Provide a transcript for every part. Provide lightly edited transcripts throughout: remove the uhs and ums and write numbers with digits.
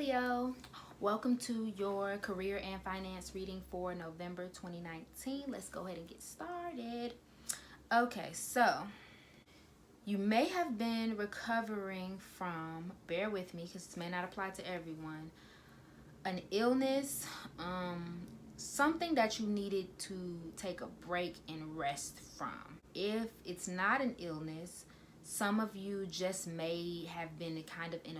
Leo, welcome to your career and finance reading for November 2019. Let's go ahead and get started. Okay, so you may have been recovering from, bear with me because this may not apply to everyone, an illness, something that you needed to take a break and rest from. If it's not an illness, some of you just may have been kind of in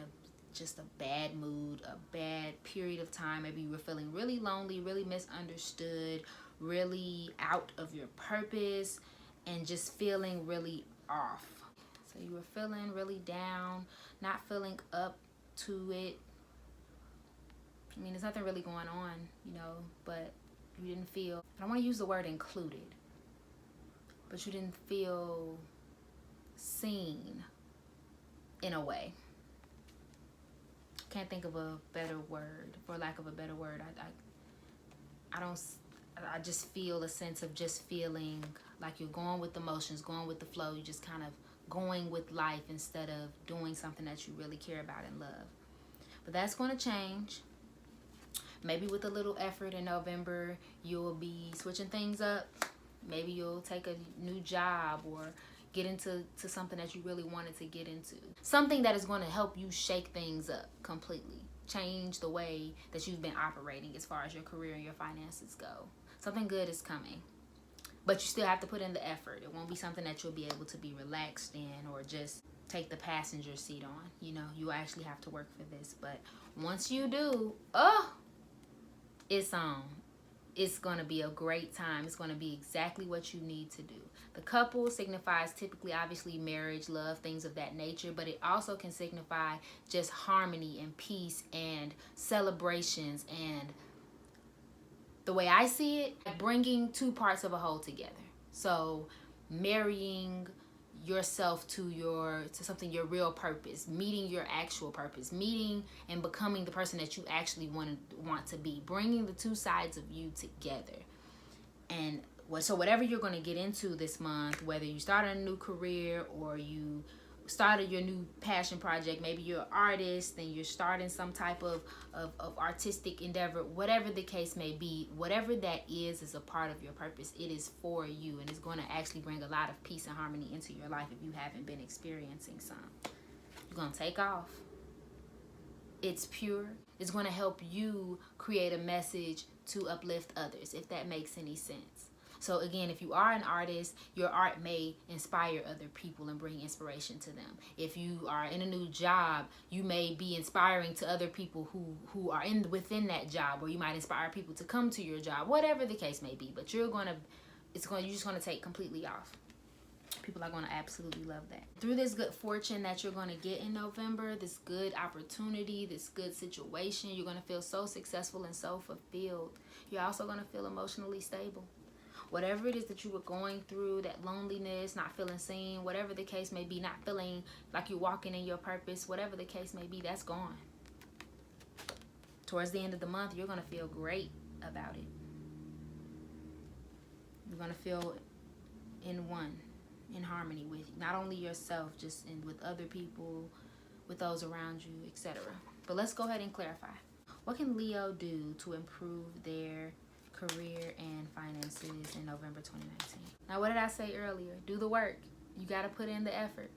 just a bad mood, a bad period of time. Maybe you were feeling really lonely, really misunderstood, really out of your purpose, and just feeling really off. So you were feeling really down, not feeling up to it. I mean, there's nothing really going on, but you didn't feel, I don't want to use the word included, but you didn't feel seen in a way. Can't think of a better word, for lack of a better word. I just feel a sense of just feeling like you're going with the motions, going with the flow. You're just kind of going with life instead of doing something that you really care about and love. But that's going to change. Maybe with a little effort in November, you'll be switching things up. Maybe you'll take a new job or get into something that you really wanted to get into. Something that is going to help you shake things up completely. Change the way that you've been operating as far as your career and your finances go. Something good is coming. But you still have to put in the effort. It won't be something that you'll be able to be relaxed in or just take the passenger seat on. You actually have to work for this. But once you do, it's on. It's going to be a great time. It's going to be exactly what you need to do. The couple signifies typically, obviously, marriage, love, things of that nature, but it also can signify just harmony and peace and celebrations. And the way I see it, bringing two parts of a whole together. So marrying yourself to something, your real purpose, meeting your actual purpose, meeting and becoming the person that you actually want to be, bringing the two sides of you together. And so whatever you're going to get into this month, whether you started a new career or you started your new passion project, maybe you're an artist and you're starting some type of artistic endeavor, whatever the case may be, whatever that is a part of your purpose. It is for you, and it's going to actually bring a lot of peace and harmony into your life if you haven't been experiencing some. You're going to take off. It's pure. It's going to help you create a message to uplift others, if that makes any sense. So again, if you are an artist, your art may inspire other people and bring inspiration to them. If you are in a new job, you may be inspiring to other people who are within that job, or you might inspire people to come to your job, whatever the case may be. But you're just going to take completely off. People are going to absolutely love that. Through this good fortune that you're going to get in November, this good opportunity, this good situation, you're going to feel so successful and so fulfilled. You're also going to feel emotionally stable. Whatever it is that you were going through, that loneliness, not feeling seen, whatever the case may be, not feeling like you're walking in your purpose, whatever the case may be, that's gone. Towards the end of the month, you're going to feel great about it. You're going to feel in harmony with not only yourself, just with other people, with those around you, etc. But let's go ahead and clarify. What can Leo do to improve their career and finances in November 2019? Now, what did I say earlier? Do the work. You got to put in the effort.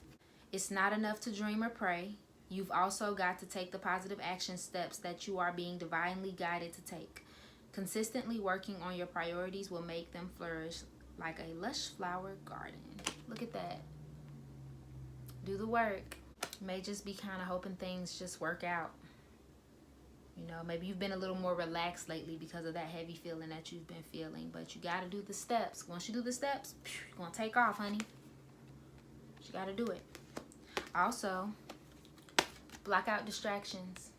It's not enough to dream or pray. You've also got to take the positive action steps that you are being divinely guided to take. Consistently working on your priorities will make them flourish like a lush flower garden. Look at that. Do the work. You may just be kind of hoping things just work out. Maybe you've been a little more relaxed lately because of that heavy feeling that you've been feeling. But you got to do the steps. Once you do the steps, you're going to take off, honey. You got to do it. Also, block out distractions.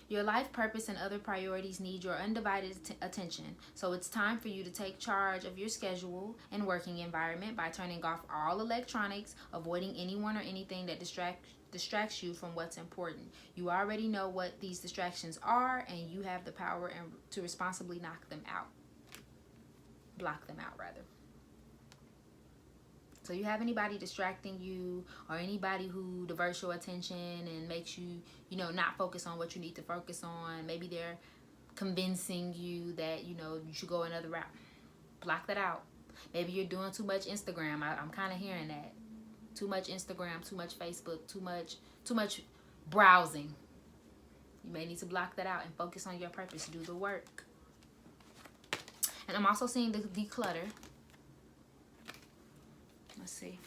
Your life purpose and other priorities need your undivided attention. So it's time for you to take charge of your schedule and working environment by turning off all electronics, avoiding anyone or anything that distracts you from what's important. You already know what these distractions are, and you have the power to responsibly knock them out. Block them out, rather. So you have anybody distracting you, or anybody who diverts your attention and makes you, you know, not focus on what you need to focus on. Maybe they're convincing you that, you know, you should go another route. Block that out. Maybe you're doing too much Instagram. I'm kind of hearing that. Too much Instagram, too much Facebook, too much browsing. You may need to block that out and focus on your purpose. Do the work. And I'm also seeing the declutter. Let's see.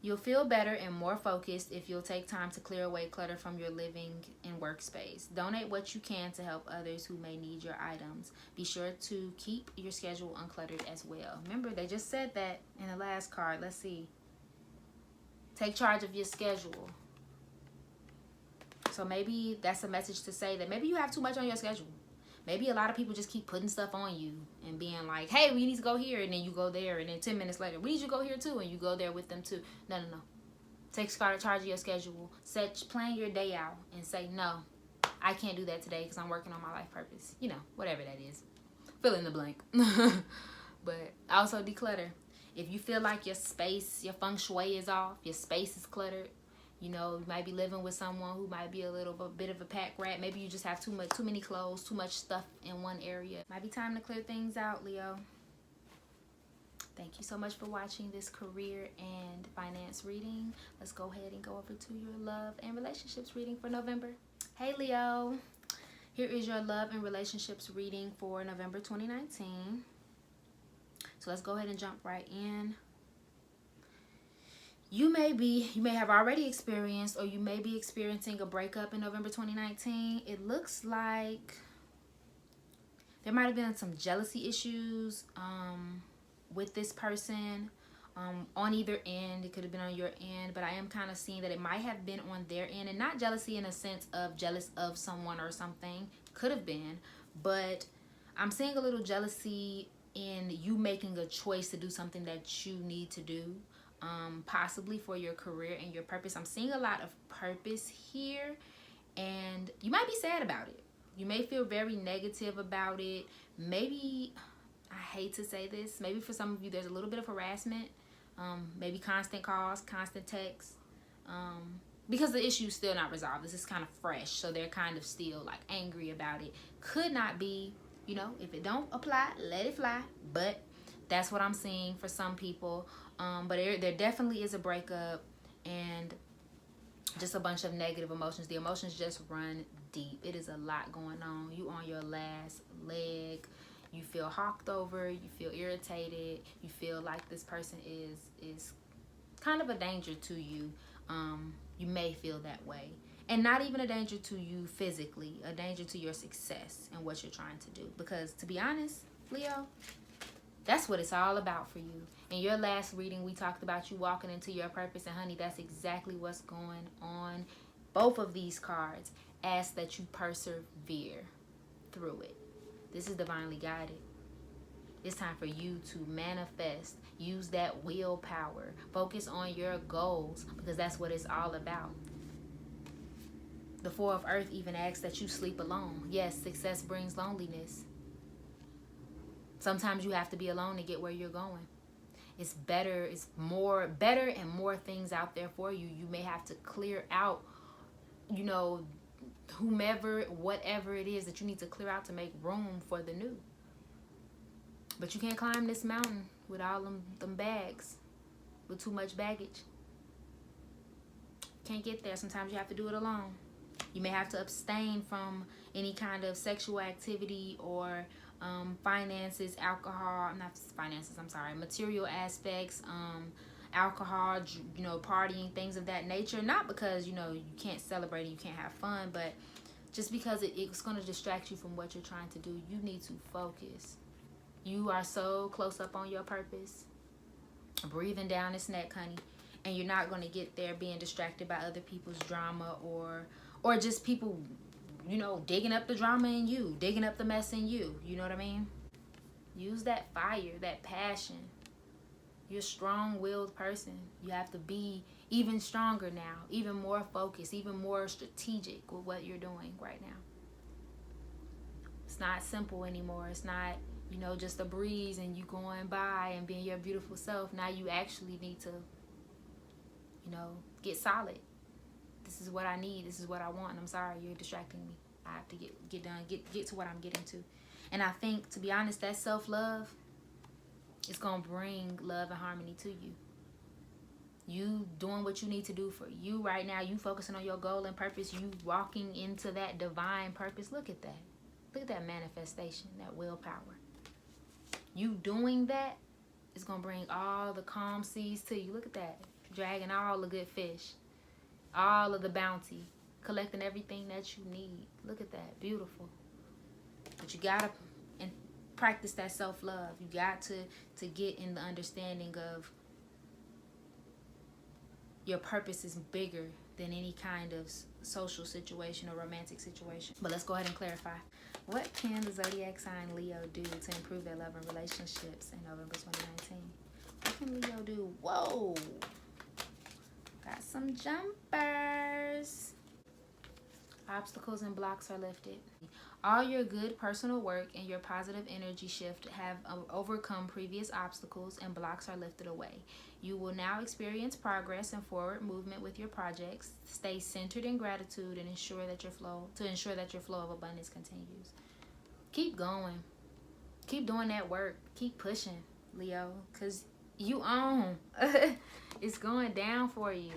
You'll feel better and more focused if you'll take time to clear away clutter from your living and workspace. Donate what you can to help others who may need your items. Be sure to keep your schedule uncluttered as well. Remember, they just said that in the last card. Let's see. Take charge of your schedule. So maybe that's a message to say that maybe you have too much on your schedule. Maybe a lot of people just keep putting stuff on you and being like, hey, we need to go here, and then you go there, and then 10 minutes later, we need you to go here too, and you go there with them too. No. Take charge of your schedule. Plan your day out and say, no, I can't do that today because I'm working on my life purpose. You know, whatever that is. Fill in the blank. But also declutter. If you feel like your space, your feng shui is off, your space is cluttered, you know, you might be living with someone who might be a bit of a pack rat. Maybe you just have too many clothes, too much stuff in one area. Might be time to clear things out, Leo. Thank you so much for watching this career and finance reading. Let's go ahead and go over to your love and relationships reading for November. Hey, Leo. Here is your love and relationships reading for November 2019. So let's go ahead and jump right in. You may have already experienced, or you may be experiencing a breakup in November 2019. It looks like there might have been some jealousy issues with this person on either end. It could have been on your end, but I am kind of seeing that it might have been on their end, and not jealousy in a sense of jealous of someone or something. Could have been, but I'm seeing a little jealousy in you making a choice to do something that you need to do. Possibly for your career and your purpose. I'm seeing a lot of purpose here, and you might be sad about it. You may feel very negative about it. Maybe, I hate to say this, maybe for some of you there's a little bit of harassment, maybe constant calls, constant texts, because the issue is still not resolved. This is kind of fresh, so they're kind of still like angry about it. Could not be, you know, if it don't apply, let it fly, but that's what I'm seeing for some people. But there definitely is a breakup and just a bunch of negative emotions. The emotions just run deep. It is a lot going on. You on your last leg. You feel hawked over. You feel irritated. You feel like this person is kind of a danger to you. You may feel that way. And not even a danger to you physically. A danger to your success and what you're trying to do. Because to be honest, Leo, that's what it's all about for you. In your last reading, we talked about you walking into your purpose. And honey, that's exactly what's going on. Both of these cards ask that you persevere through it. This is divinely guided. It's time for you to manifest. Use that willpower. Focus on your goals, because that's what it's all about. The Four of Earth even asks that you sleep alone. Yes, success brings loneliness. Sometimes you have to be alone to get where you're going. It's better and more things out there for you. You may have to clear out, you know, whomever, whatever it is that you need to clear out to make room for the new. But you can't climb this mountain with all them bags, with too much baggage. Can't get there. Sometimes you have to do it alone. You may have to abstain from any kind of sexual activity or finances, alcohol, not finances, I'm sorry, material aspects, alcohol, you know, partying, things of that nature. Not because, you know, you can't celebrate and you can't have fun, but just because it's going to distract you from what you're trying to do. You need to focus. You are so close up on your purpose, breathing down this neck, honey, and you're not going to get there being distracted by other people's drama or just people, you know, digging up the drama in you, digging up the mess in you. You know what I mean? Use that fire, that passion. You're a strong-willed person. You have to be even stronger now, even more focused, even more strategic with what you're doing right now. It's not simple anymore. It's not you know, just a breeze and you going by and being your beautiful self. Now you actually need to, you know, get solid. This is what I need. This is what I want. And I'm sorry, you're distracting me. I have to get done, get to what I'm getting to. And I think, to be honest, that self-love is going to bring love and harmony to you. You doing what you need to do for you right now. You focusing on your goal and purpose. You walking into that divine purpose. Look at that. Look at that manifestation, that willpower. You doing that is going to bring all the calm seas to you. Look at that. Dragging all the good fish. All of the bounty. Collecting everything that you need. Look at that. Beautiful. But you got to practice that self-love. You got to get in the understanding of your purpose is bigger than any kind of social situation or romantic situation. But let's go ahead and clarify. What can the zodiac sign Leo do to improve their love and relationships in November 2019? What can Leo do? Whoa! Got some jumpers. Obstacles and blocks are lifted. All your good personal work and your positive energy shift have overcome previous obstacles, and blocks are lifted away. You will now experience progress and forward movement with your projects. Stay centered in gratitude and ensure that your flow of abundance continues. Keep going. Keep doing that work. Keep pushing, Leo, because you own. It's going down for you.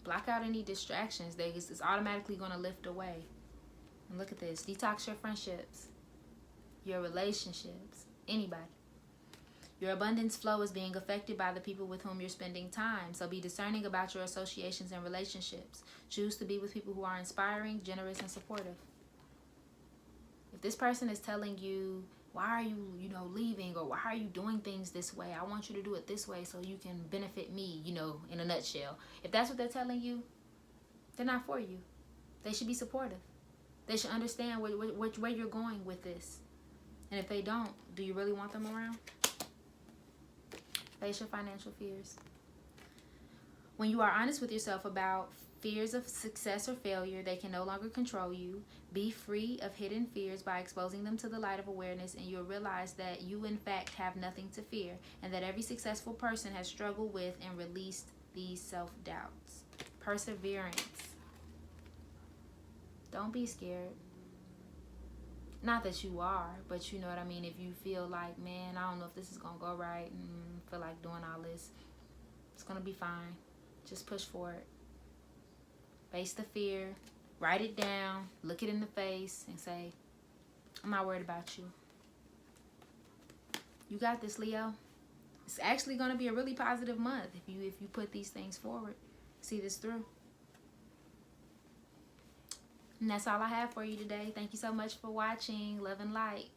Block out any distractions. It's automatically going to lift away. And look at this. Detox your friendships, your relationships, anybody. Your abundance flow is being affected by the people with whom you're spending time. So be discerning about your associations and relationships. Choose to be with people who are inspiring, generous, and supportive. If this person is telling you, why are you, leaving, or why are you doing things this way? I want you to do it this way so you can benefit me, in a nutshell. If that's what they're telling you, they're not for you. They should be supportive. They should understand which way you're going with this. And if they don't, do you really want them around? Face your financial fears. When you are honest with yourself about fears of success or failure, they can no longer control you. Be free of hidden fears by exposing them to the light of awareness, and you'll realize that you in fact have nothing to fear, and that every successful person has struggled with and released these self-doubts. Perseverance. Don't be scared. Not that you are, but you know what I mean. If you feel like, man, I don't know if this is going to go right, and feel like doing all this, it's going to be fine. Just push forward. Face the fear. Write it down. Look it in the face and say, I'm not worried about you. You got this, Leo. It's actually going to be a really positive month if you put these things forward. See this through. And that's all I have for you today. Thank you so much for watching. Love and light.